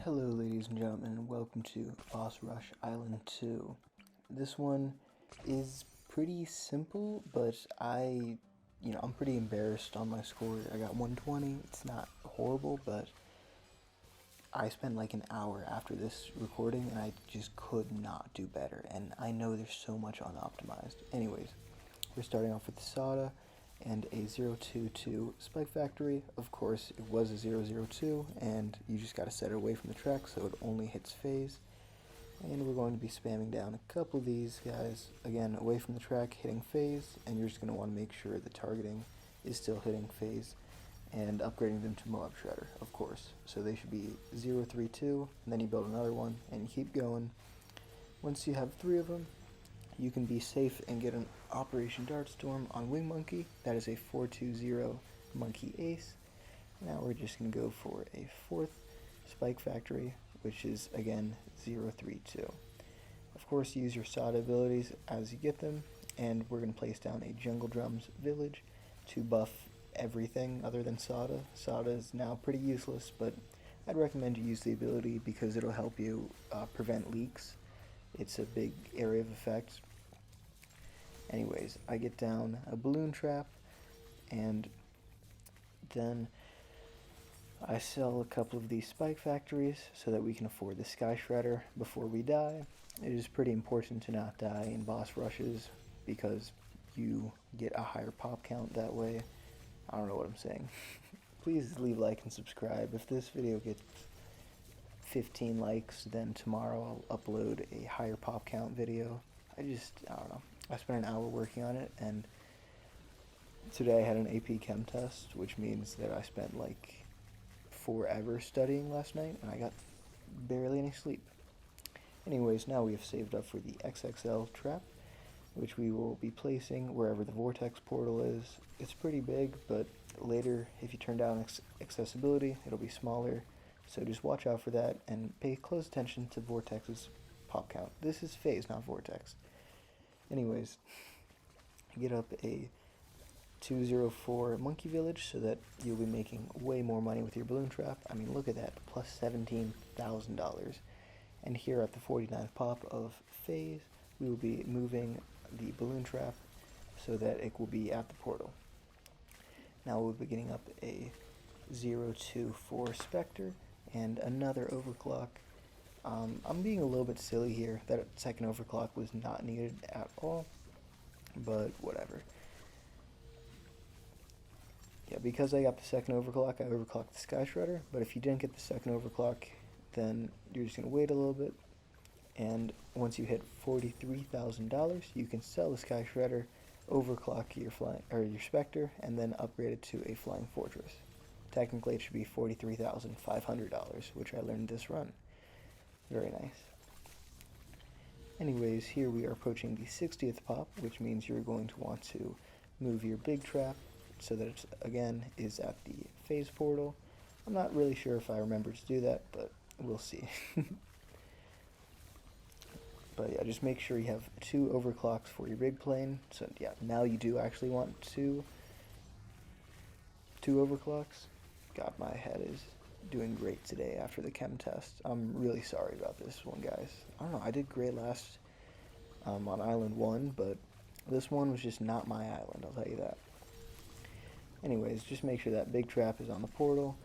Hello ladies and gentlemen, and welcome to Boss Rush Island 2. This one is pretty simple, but I'm pretty embarrassed on my score. I got 120. It's not horrible, but I spent like an hour after this recording and I just could not do better, and I know there's so much unoptimized. Anyways, we're starting off with the Sauda and a 022 spike factory. Of course, it was a 002, and you just got to set it away from the track so it only hits Phayze. And we're going to be spamming down a couple of these guys, again, away from the track, hitting Phayze, and you're just going to want to make sure the targeting is still hitting Phayze, and upgrading them to Moab Shredder, of course. So they should be 032, and then you build another one, and you keep going. Once you have 3 of them, you can be safe and get an Operation Dartstorm on Wing Monkey. That is a 420 Monkey Ace. Now we're just going to go for a 4th Spike Factory, which is again 032. Of course, use your Sauda abilities as you get them, and we're going to place down a Jungle Drums Village to buff everything other than Sauda. Sauda is now pretty useless, but I'd recommend you use the ability because it'll help you prevent leaks. It's a big area of effect. Anyways, I get down a balloon trap, and then I sell a couple of these spike factories so that we can afford the Sky Shredder before we die. It is pretty important to not die in boss rushes because you get a higher pop count that way. I don't know what I'm saying. Please leave a like and subscribe. If this video gets 15 likes, then tomorrow I'll upload a higher pop count video. I don't know. I spent an hour working on it, and today I had an AP Chem test, which means that I spent like forever studying last night, and I got barely any sleep. Anyways, now we have saved up for the XXL trap, which we will be placing wherever the vortex portal is. It's pretty big, but later, if you turn down accessibility, it'll be smaller. So just watch out for that and pay close attention to Vortex's pop count. This is Phayze, not Vortex. Anyways, get up a 204 Monkey Village so that you'll be making way more money with your balloon trap. I mean, look at that, plus $17,000. And here at the 49th pop of Phayze, we will be moving the balloon trap so that it will be at the portal. Now we'll be getting up a 024 Spectre and another overclock. I'm being a little bit silly here. That second overclock was not needed at all, but whatever. Yeah, because I got the second overclock, I overclocked the Sky Shredder, but if you didn't get the second overclock, then you're just going to wait a little bit, and once you hit $43,000, you can sell the Sky Shredder, overclock your Spectre, and then upgrade it to a Flying Fortress. Technically, it should be $43,500, which I learned this run. Very nice. Anyways, here we are approaching the 60th pop, which means you're going to want to move your big trap so that it, again, is at the Phayze portal. I'm not really sure if I remember to do that, but we'll see. But yeah, just make sure you have 2 overclocks for your big plane. So yeah, now you do actually want two overclocks. God, my head is doing great today after the chem test. I'm really sorry about this one, guys. I don't know, I did great last on Island 1, but this one was just not my island, I'll tell you that. Anyways, just make sure that big trap is on the portal,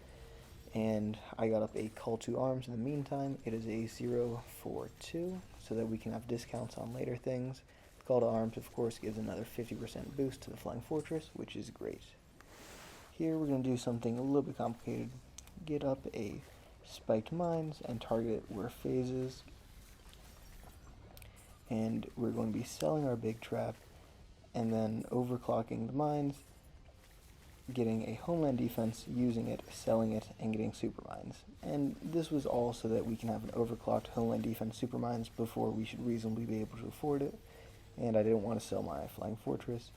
and I got up a Call to Arms in the meantime. It is a 042, so that we can have discounts on later things. The Call to Arms, of course, gives another 50% boost to the Flying Fortress, which is great. Here we're going to do something a little bit complicated. Get up a Spiked Mines and target it where Phayze is. And we're going to be selling our big trap and then overclocking the mines, getting a homeland defense, using it, selling it, and getting super mines. And this was all so that we can have an overclocked homeland defense super mines before we should reasonably be able to afford it. And I didn't want to sell my Flying Fortress.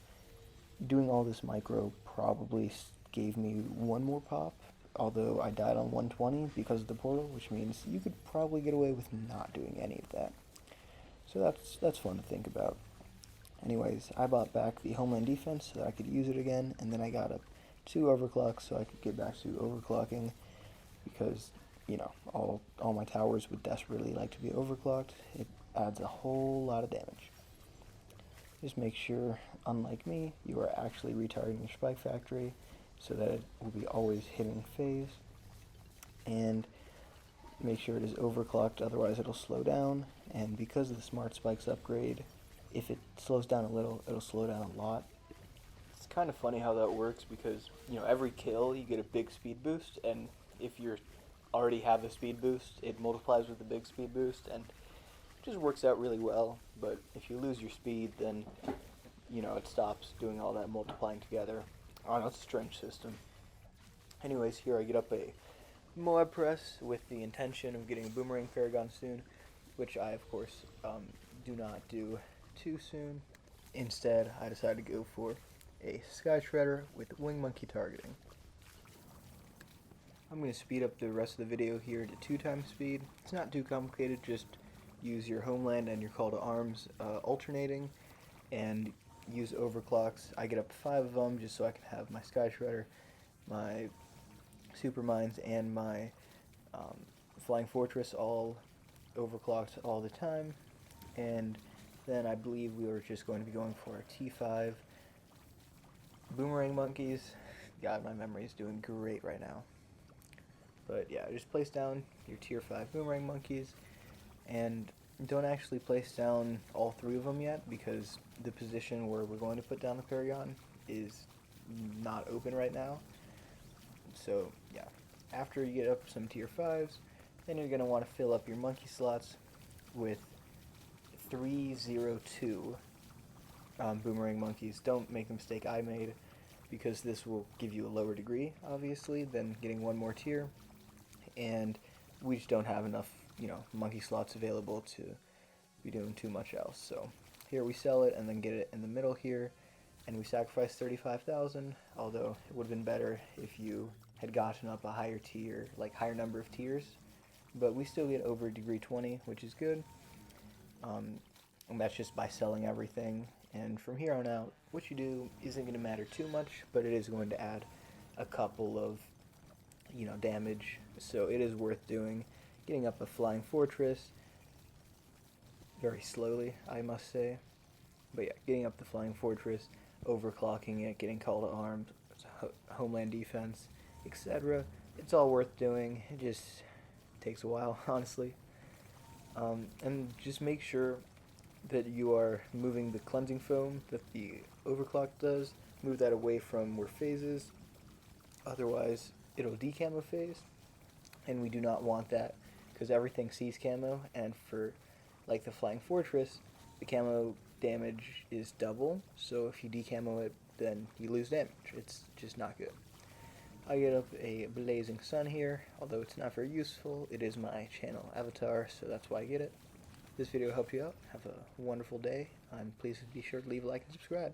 Doing all this micro probably gave me 1 more pop, although I died on 120 because of the portal, which means you could probably get away with not doing any of that. So that's fun to think about. Anyways, I bought back the homeland defense so that I could use it again, and then I got up 2 overclocks so I could get back to overclocking, because you know, all my towers would desperately like to be overclocked, it adds a whole lot of damage. Just make sure, unlike me, you are actually retargeting your spike factory so that it will be always hitting Phayze. And make sure it is overclocked, otherwise it'll slow down. And because of the smart spikes upgrade, if it slows down a little, it'll slow down a lot. It's kind of funny how that works because, you know, every kill you get a big speed boost, and if you already have a speed boost, it multiplies with the big speed boost, and it just works out really well. But if you lose your speed, then, you know, it stops doing all that multiplying together. Oh no, it's a strange system. Anyways, here I get up a Moab press with the intention of getting a boomerang paragon soon, which I of course do not do too soon. Instead, I decided to go for a Sky Shredder with wing monkey targeting. I'm going to speed up the rest of the video here to 2 times speed. It's not too complicated, just use your homeland and your call to arms alternating, and use overclocks. I get up to 5 of them just so I can have my Sky Shredder, my Super Mines, and my Flying Fortress all overclocked all the time. And then I believe we were just going to be going for a T5 Boomerang Monkeys. God, my memory is doing great right now. But yeah, just place down your tier 5 Boomerang Monkeys, and don't actually place down all 3 of them yet, because the position where we're going to put down the Paragon is not open right now. So yeah, after you get up some tier 5s, then you're going to want to fill up your monkey slots with 302 Boomerang Monkeys. Don't make the mistake I made, because this will give you a lower degree, obviously, than getting 1 more tier, and we just don't have enough, you know, monkey slots available to be doing too much else. So here we sell it and then get it in the middle here, and we sacrifice 35,000, although it would have been better if you had gotten up a higher tier, like higher number of tiers, but we still get over degree 20, which is good. And that's just by selling everything. And from here on out, what you do isn't going to matter too much, but it is going to add a couple of, you know, damage. So it is worth doing. Getting up a Flying Fortress, very slowly, I must say. But yeah, getting up the Flying Fortress, overclocking it, getting call to arms, homeland defense, etc. It's all worth doing. It just takes a while, honestly. And just make sure that you are moving the cleansing foam that the overclock does. Move that away from where Phayze is. Otherwise, it'll decamo Phayze, and we do not want that because everything sees camo, and for like the Flying Fortress, the camo damage is double, so if you decamo it, then you lose damage. It's just not good. I get up a Blazing Sun here, although it's not very useful. It is my channel avatar, so that's why I get it. This video helped you out. Have a wonderful day, and please be sure to leave a like and subscribe.